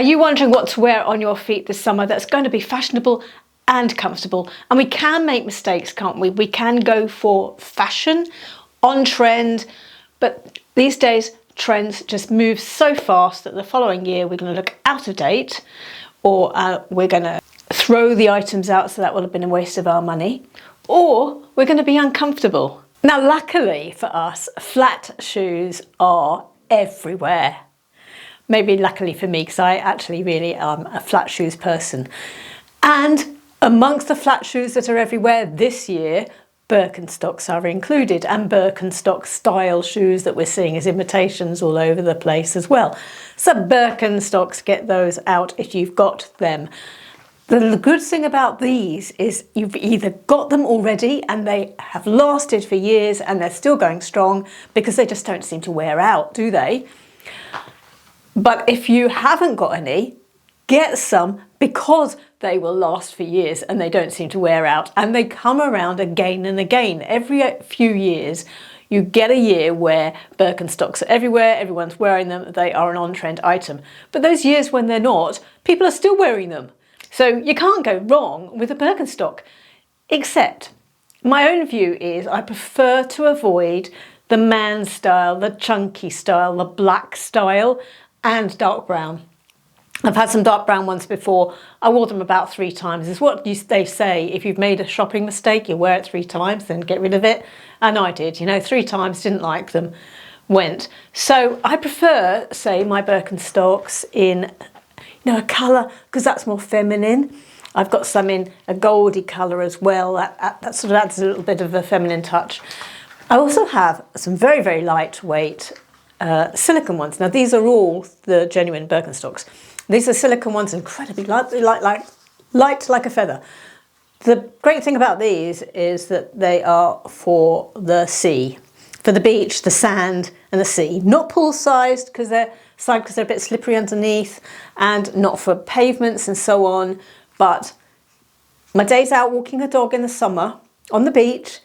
Are you wondering what to wear on your feet this summer that's going to be fashionable and comfortable? And we can make mistakes, can't we? We can go for fashion, on trend, but these days trends just move so fast that the following year we're going to look out of date, or we're going to throw the items out, so that will have been a waste of our money, or we're going to be uncomfortable. Now, luckily for us, flat shoes are everywhere. Maybe luckily for me, because I actually really am a flat shoes person. And amongst the flat shoes that are everywhere this year, Birkenstocks are included, and Birkenstock style shoes that we're seeing as imitations all over the place as well. So Birkenstocks, get those out if you've got them. The good thing about these is you've either got them already and they have lasted for years and they're still going strong, because they just don't seem to wear out, do they? But if you haven't got any, get some, because they will last for years and they don't seem to wear out, and they come around again and again. Every few years you get a year where Birkenstocks are everywhere, everyone's wearing them, they are an on-trend item. But those years when they're not, people are still wearing them. So you can't go wrong with a Birkenstock, except my own view is I prefer to avoid the man style, the chunky style, the black style, and dark brown. I've had some dark brown ones before. I wore them about 3 times. It's what they say, if you've made a shopping mistake, you wear it 3 times, then get rid of it. And I did, 3 times, didn't like them, went. So I prefer, say, my Birkenstocks in, a colour, because that's more feminine. I've got some in a goldy colour as well. That sort of adds a little bit of a feminine touch. I also have some very, very lightweight silicone ones. Now, these are all the genuine Birkenstocks. These are silicone ones, incredibly light like a feather. The great thing about these is that they are for the sea, for the beach, the sand and the sea. Not pool-sized because they're a bit slippery underneath, and not for pavements and so on. But my days out walking a dog in the summer on the beach,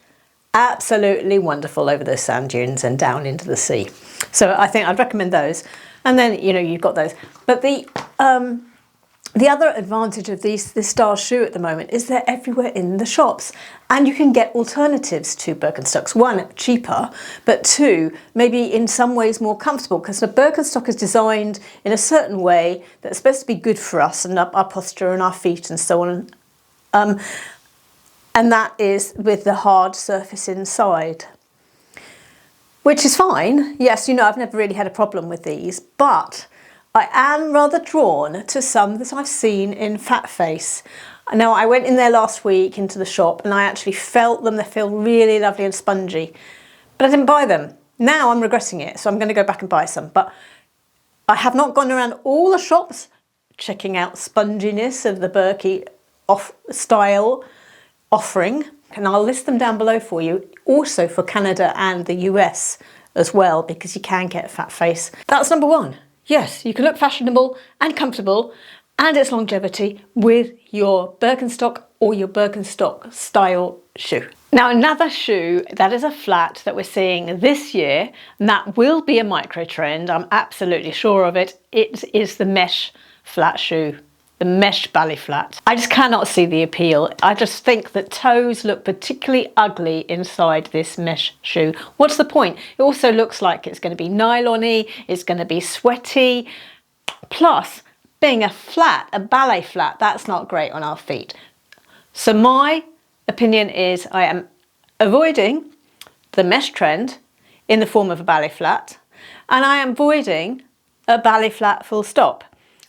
absolutely wonderful over those sand dunes and down into the sea. So I think I'd recommend those. And then, you've got those. But the other advantage of this style shoe at the moment is they're everywhere in the shops. And you can get alternatives to Birkenstocks. 1, cheaper, but 2, maybe in some ways more comfortable, because the Birkenstock is designed in a certain way that's supposed to be good for us and our posture and our feet and so on. And that is with the hard surface inside, which is fine. Yes, I've never really had a problem with these, but I am rather drawn to some that I've seen in Fat Face. Now, I went in there last week into the shop and I actually felt them. They feel really lovely and spongy, but I didn't buy them. Now I'm regretting it, so I'm going to go back and buy some. But I have not gone around all the shops checking out sponginess of the Birky style offering, and I'll list them down below for you, also for Canada and the US as well, because you can get a fat face. That's number 1. Yes, you can look fashionable and comfortable and its longevity with your Birkenstock or your Birkenstock style shoe. Now, another shoe that is a flat that we're seeing this year, and that will be a micro trend, I'm absolutely sure of it, it is the mesh flat shoe. The mesh ballet flat. I just cannot see the appeal. I just think that toes look particularly ugly inside this mesh shoe. What's the point? It also looks like it's going to be nylon-y, it's going to be sweaty. Plus, being a ballet flat, that's not great on our feet. So my opinion is I am avoiding the mesh trend in the form of a ballet flat, and I am avoiding a ballet flat full stop.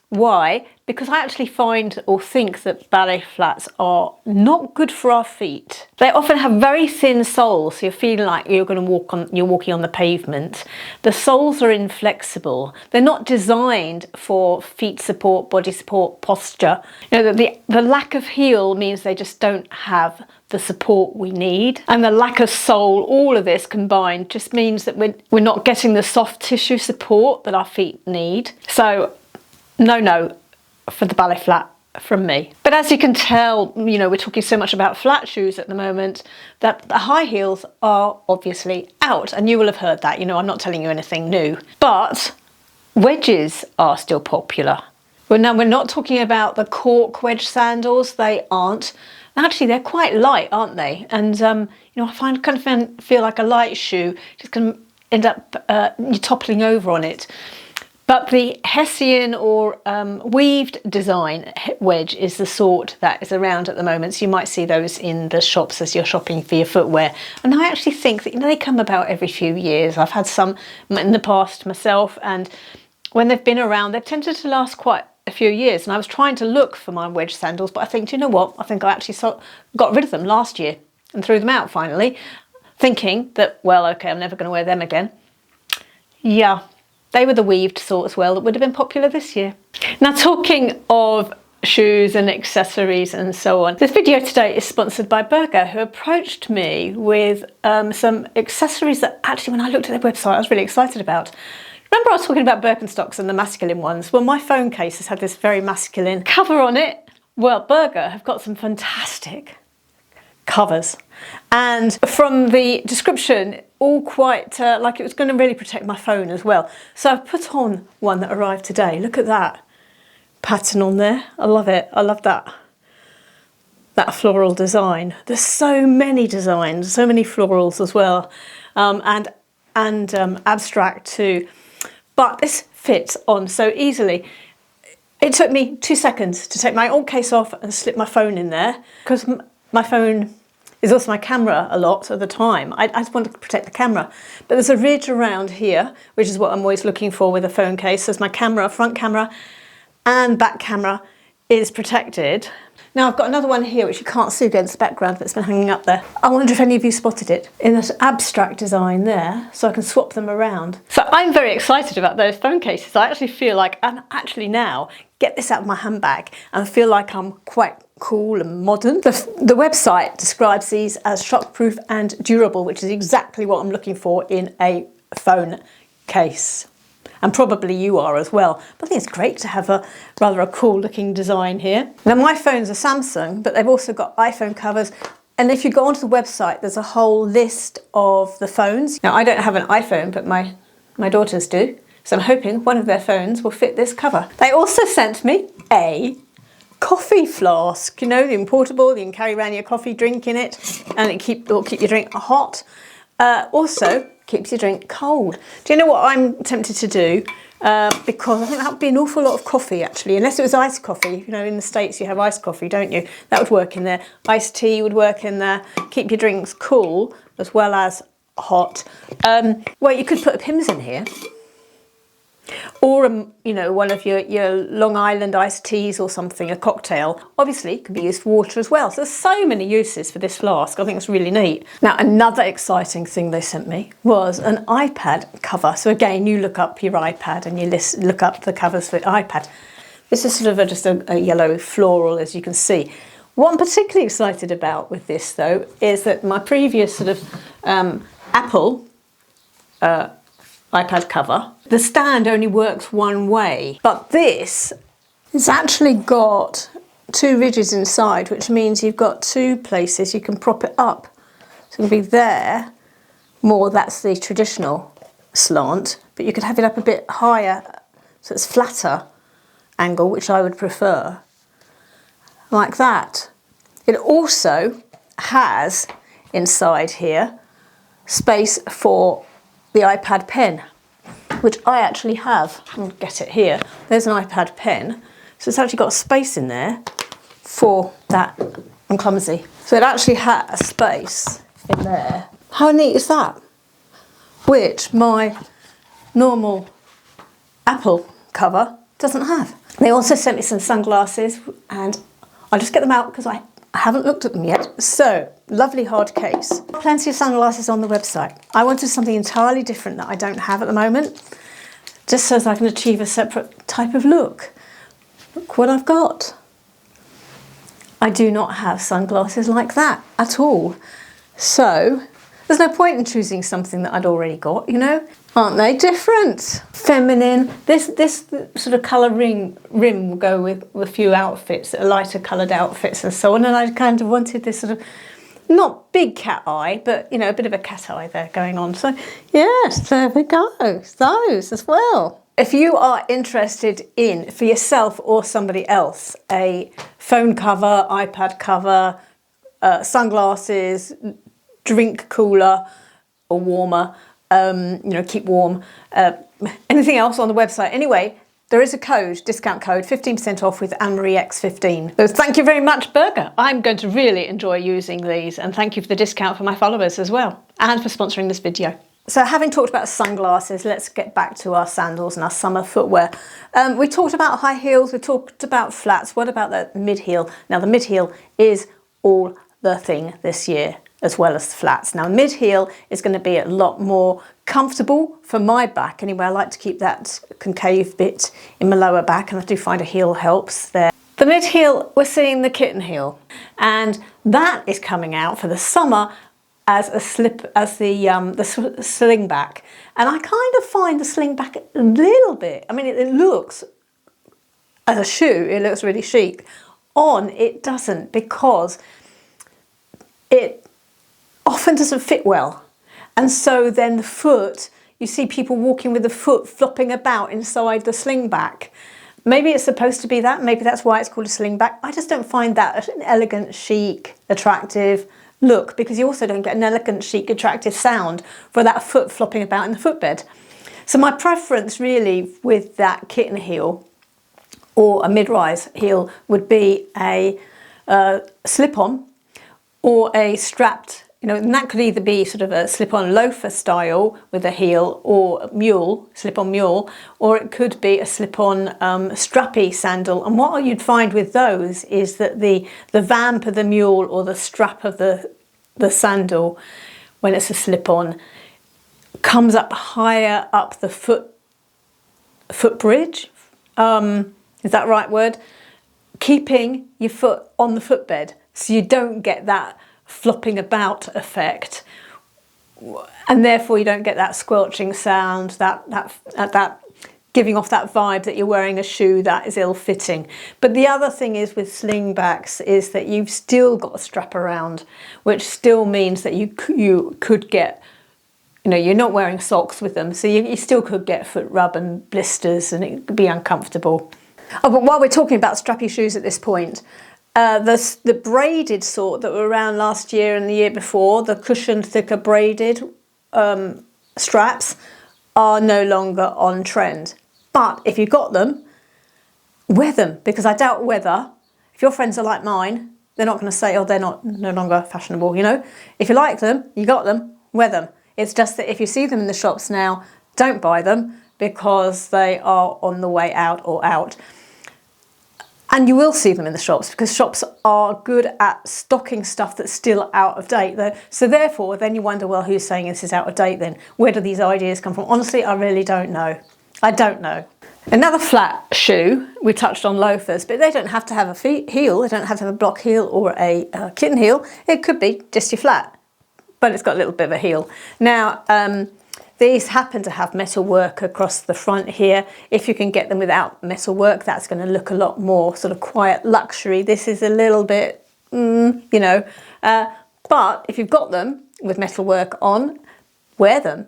Why? Because I actually find or think that ballet flats are not good for our feet. They often have very thin soles, so you're feeling like you're walking on the pavement. The soles are inflexible. They're not designed for feet support, body support, posture. The lack of heel means they just don't have the support we need, and the lack of sole, all of this combined just means that we're not getting the soft tissue support that our feet need. So no for the ballet flat from me. But as you can tell, we're talking so much about flat shoes at the moment that the high heels are obviously out, and you will have heard that. I'm not telling you anything new. But wedges are still popular. Well, now we're not talking about the cork wedge sandals. They aren't. Actually, they're quite light, aren't they? And you know, I kind of feel like a light shoe just going to end up you toppling over on it. But the Hessian or weaved design wedge is the sort that is around at the moment. So you might see those in the shops as you're shopping for your footwear. And I actually think that, you know, they come about every few years. I've had some in the past myself, and when they've been around, they've tended to last quite a few years. And I was trying to look for my wedge sandals, but I think, do you know what? I think I actually got rid of them last year and threw them out finally, thinking that, well, okay, I'm never going to wear them again. Yeah. They were the weaved sort as well that would have been popular this year. Now, talking of shoes and accessories and so on, this video today is sponsored by Burger, who approached me with some accessories that actually, when I looked at their website, I was really excited about. Remember I was talking about Birkenstocks and the masculine ones? Well, my phone case has had this very masculine cover on it. Well, Burger have got some fantastic covers. And from the description, all quite like it was going to really protect my phone as well. So I've put on one that arrived today. Look at that pattern on there. I love it. I love that floral design. There's so many designs, so many florals as well, and abstract too. But this fits on so easily. It took me 2 seconds to take my old case off and slip my phone in there, because my phone is also my camera a lot of the time. I just want to protect the camera. But there's a ridge around here, which is what I'm always looking for with a phone case. So my camera, front camera and back camera is protected. Now I've got another one here which you can't see against the background that's been hanging up there. I wonder if any of you spotted it in this abstract design there, so I can swap them around. So I'm very excited about those phone cases. I actually feel like I'm actually now get this out of my handbag and feel like I'm quite cool and modern. The website describes these as shockproof and durable, which is exactly what I'm looking for in a phone case. And probably you are as well. But I think it's great to have a rather cool looking design here. Now my phone's a Samsung, but they've also got iPhone covers. And if you go onto the website, there's a whole list of the phones. Now I don't have an iPhone, but my daughters do. So I'm hoping one of their phones will fit this cover. They also sent me a coffee flask, you know, the portable, you can carry around your coffee drink in it, and it'll keep your drink hot. Also keeps your drink cold. Do you know what I'm tempted to do? Because I think that would be an awful lot of coffee actually, unless it was iced coffee. You know, in the States you have iced coffee, don't you? That would work in there. Iced tea would work in there. Keep your drinks cool as well as hot. Well, you could put a Pimm's in here. Or, you know, one of your Long Island iced teas or something, a cocktail. Obviously, it could be used for water as well. So there's so many uses for this flask. I think it's really neat. Now, another exciting thing they sent me was an iPad cover. So again, you look up your iPad and you look up the covers for the iPad. This is sort of just a yellow floral, as you can see. What I'm particularly excited about with this, though, is that my previous sort of Apple iPad cover, the stand only works one way, but this has actually got two ridges inside, which means you've got two places you can prop it up. So it'll be there, more that's the traditional slant, but you could have it up a bit higher, so it's flatter angle, which I would prefer, like that. It also has inside here space for the iPad pen, which I actually have. I'll get it here. There's an iPad pen. So it's actually got space in there for that. I'm clumsy. So it actually has space in there. How neat is that? Which my normal Apple cover doesn't have. They also sent me some sunglasses, and I'll just get them out because I haven't looked at them yet. So, lovely hard case. Plenty of sunglasses on the website. I wanted something entirely different that I don't have at the moment, just so that I can achieve a separate type of look. Look what I've got. I do not have sunglasses like that at all. So, there's no point in choosing something that I'd already got, you know? Aren't they different? Feminine. This sort of colour rim will go with a few outfits, lighter coloured outfits and so on. And I kind of wanted this sort of, not big cat eye, but, you know, a bit of a cat eye there going on. So, yes, there we go. Those as well. If you are interested in, for yourself or somebody else, a phone cover, iPad cover, sunglasses, drink cooler or warmer, you know, keep warm, anything else on the website. Anyway, there is a code, discount code, 15% off with AnneMarieX15. So thank you very much, Burger. I'm going to really enjoy using these, and thank you for the discount for my followers as well, and for sponsoring this video. So having talked about sunglasses, let's get back to our sandals and our summer footwear. We talked about high heels, we talked about flats. What about the mid-heel? Now the mid-heel is all the thing this year, as well as the flats. Now mid-heel is going to be a lot more comfortable for my back. Anyway, I like to keep that concave bit in my lower back, and I do find a heel helps there. The mid-heel, we're seeing the kitten heel, and that is coming out for the summer as a slip, as the sling back. And I kind of find the sling back a little bit, I mean, it looks, as a shoe, it looks really chic. On, it doesn't, because it often doesn't fit well. And so then the foot, you see people walking with the foot flopping about inside the sling back. Maybe it's supposed to be that, maybe that's why it's called a sling back. I just don't find that an elegant, chic, attractive look, because you also don't get an elegant, chic, attractive sound for that foot flopping about in the footbed. So my preference really with that kitten heel or a mid-rise heel would be a slip-on or a strapped, you know, and that could either be sort of a slip-on loafer style with a heel, or a mule, slip-on mule, or it could be a slip-on strappy sandal. And what you'd find with those is that the vamp of the mule or the strap of the sandal, when it's a slip-on, comes up higher up the foot bridge. Is that the right word? Keeping your foot on the footbed, so you don't get that flopping about effect, and therefore you don't get that squelching sound, that giving off that vibe that you're wearing a shoe that is ill-fitting. But the other thing is with slingbacks is that you've still got a strap around, which still means that you could get, you know, you're not wearing socks with them, so you still could get foot rub and blisters, and it could be uncomfortable. Oh, but while we're talking about strappy shoes at this point, the braided sort that were around last year and the year before, the cushioned, thicker braided straps, are no longer on trend. But if you got them, wear them, because I doubt whether, if your friends are like mine, they're not going to say, oh, they're no longer fashionable, you know. If you like them, you got them, wear them. It's just that if you see them in the shops now, don't buy them, because they are on the way out or out. And you will see them in the shops, because shops are good at stocking stuff that's still out of date. So therefore, then you wonder, well, who's saying this is out of date then? Where do these ideas come from? Honestly, I really don't know. I don't know. Another flat shoe, we touched on loafers, but they don't have to have a heel. They don't have to have a block heel or a kitten heel. It could be just your flat, but it's got a little bit of a heel. Now, these happen to have metal work across the front here. If you can get them without metal work, that's going to look a lot more sort of quiet luxury. This is a little bit, you know, but if you've got them with metal work on, wear them.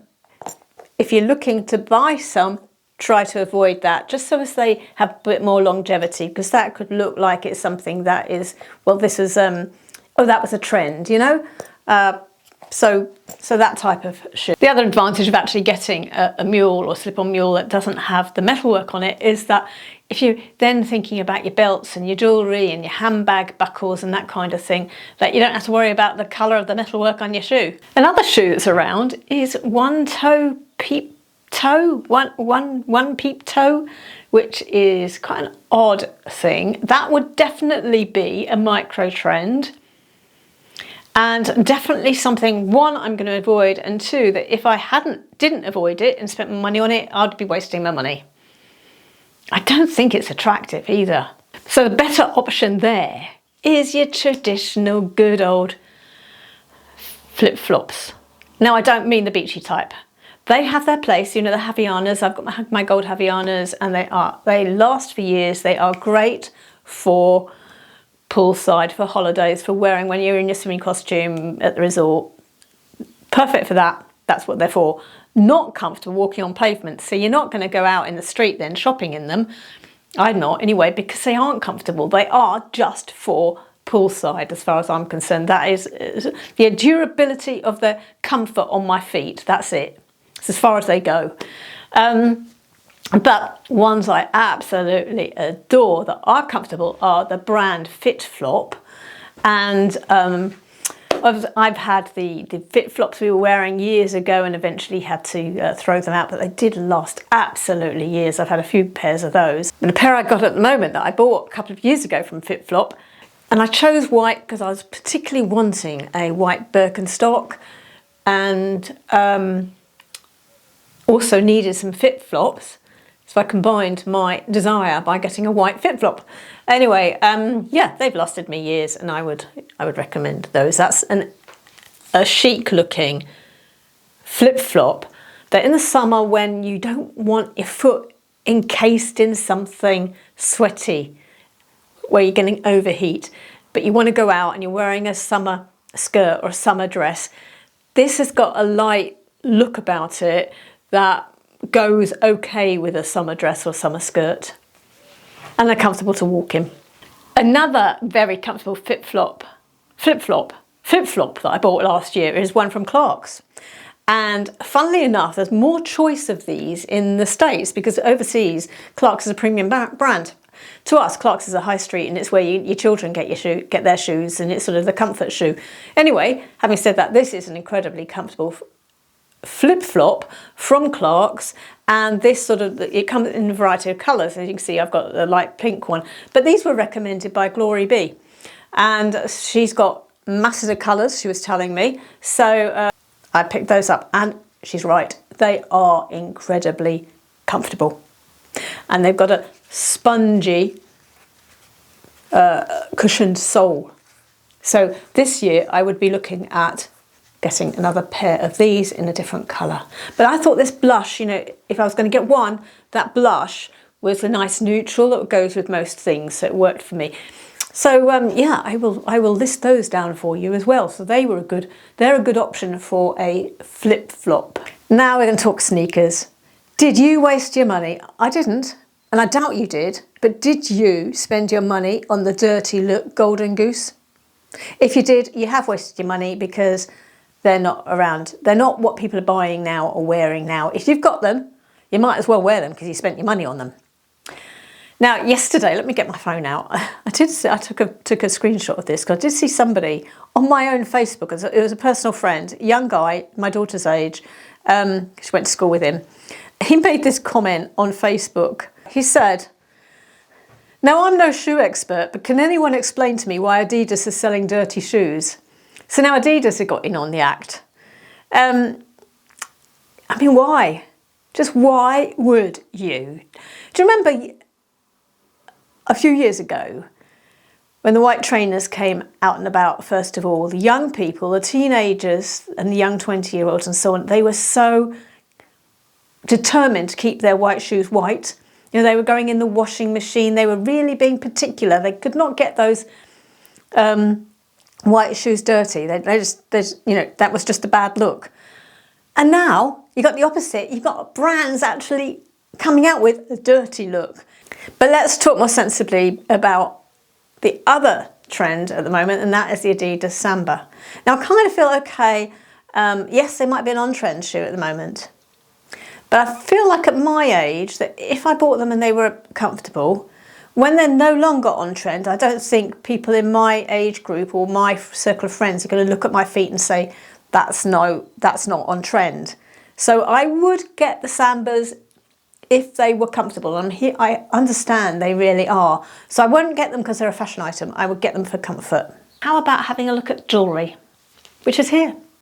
If you're looking to buy some, try to avoid that, just so as they have a bit more longevity, because that could look like it's something that is, well, this is, oh, that was a trend, you know? So that type of shoe. The other advantage of actually getting a mule or slip-on mule that doesn't have the metalwork on it is that if you're then thinking about your belts and your jewellery and your handbag buckles and that kind of thing, that you don't have to worry about the colour of the metalwork on your shoe. Another shoe that's around is one peep toe, which is quite an odd thing. That would definitely be a micro trend. And definitely something, one, I'm going to avoid, and two, that if I didn't avoid it and spent my money on it, I'd be wasting my money. I don't think it's attractive either. So the better option there is your traditional good old flip-flops. Now, I don't mean the beachy type. They have their place, you know, the Havianas. I've got my gold Havianas, and they last for years. They are great for poolside, for holidays, for wearing when you're in your swimming costume at the resort. Perfect for that. That's what they're for. Not comfortable walking on pavement. So you're not going to go out in the street then shopping in them. I'm not anyway, because they aren't comfortable. They are just for poolside as far as I'm concerned. That is the durability of the comfort on my feet. That's it. It's as far as they go. But ones I absolutely adore that are comfortable are the brand Fitflop. And I've had the Fitflops we were wearing years ago and eventually had to throw them out, but they did last absolutely years. I've had a few pairs of those. And a pair I got at the moment that I bought a couple of years ago from Fitflop, and I chose white because I was particularly wanting a white Birkenstock, and also needed some Fitflops. So I combined my desire by getting a white Fitflop. Anyway, yeah, they've lasted me years, and I would recommend those. That's a chic looking flip-flop that in the summer, when you don't want your foot encased in something sweaty where you're getting overheat, but you want to go out and you're wearing a summer skirt or a summer dress, this has got a light look about it that goes okay with a summer dress or summer skirt, and they're comfortable to walk in. Another very comfortable flip-flop that I bought last year is one from Clarks. And funnily enough, there's more choice of these in the States because overseas, Clarks is a premium brand. To us, Clarks is a high street, and it's where your children get their shoes, and it's sort of the comfort shoe. Anyway, having said that, this is an incredibly comfortable flip-flop from Clarks, and this it comes in a variety of colours. As you can see, I've got the light pink one, but these were recommended by Glory B, and she's got masses of colours, she was telling me, so I picked those up, and she's right, they are incredibly comfortable, and they've got a spongy cushioned sole. So this year I would be looking at getting another pair of these in a different colour. But I thought this blush, you know, if I was going to get one, that blush was a nice neutral that goes with most things, so it worked for me. So yeah, I will list those down for you as well. So they're a good option for a flip-flop. Now we're going to talk sneakers. Did you waste your money? I didn't, and I doubt you did, but did you spend your money on the dirty look golden goose? If you did, you have wasted your money because they're not around. They're not what people are buying now or wearing now. If you've got them, you might as well wear them because you spent your money on them. Now, yesterday, let me get my phone out. I took a screenshot of this because I did see somebody on my own Facebook. It was a personal friend, a young guy, my daughter's age. She went to school with him. He made this comment on Facebook. He said, "Now, I'm no shoe expert, but can anyone explain to me why Adidas is selling dirty shoes?" So now Adidas have got in on the act. I mean, why? Just why would you? Do you remember a few years ago when the white trainers came out and about, first of all, the young people, the teenagers and the young 20-year-olds and so on, they were so determined to keep their white shoes white. You know, they were going in the washing machine. They were really being particular. They could not get those white shoes dirty. They just, you know, that was just a bad look. And now you got the opposite. You've got brands actually coming out with a dirty look. But let's talk more sensibly about the other trend at the moment, and that is the Adidas Samba. Now I kind of feel okay. Yes, they might be an on-trend shoe at the moment, but I feel like at my age that if I bought them and they were comfortable, when they're no longer on trend, I don't think people in my age group or my circle of friends are going to look at my feet and say, that's not on trend. So I would get the Sambas if they were comfortable. And here I understand they really are. So I wouldn't get them because they're a fashion item. I would get them for comfort. How about having a look at jewellery, which is here?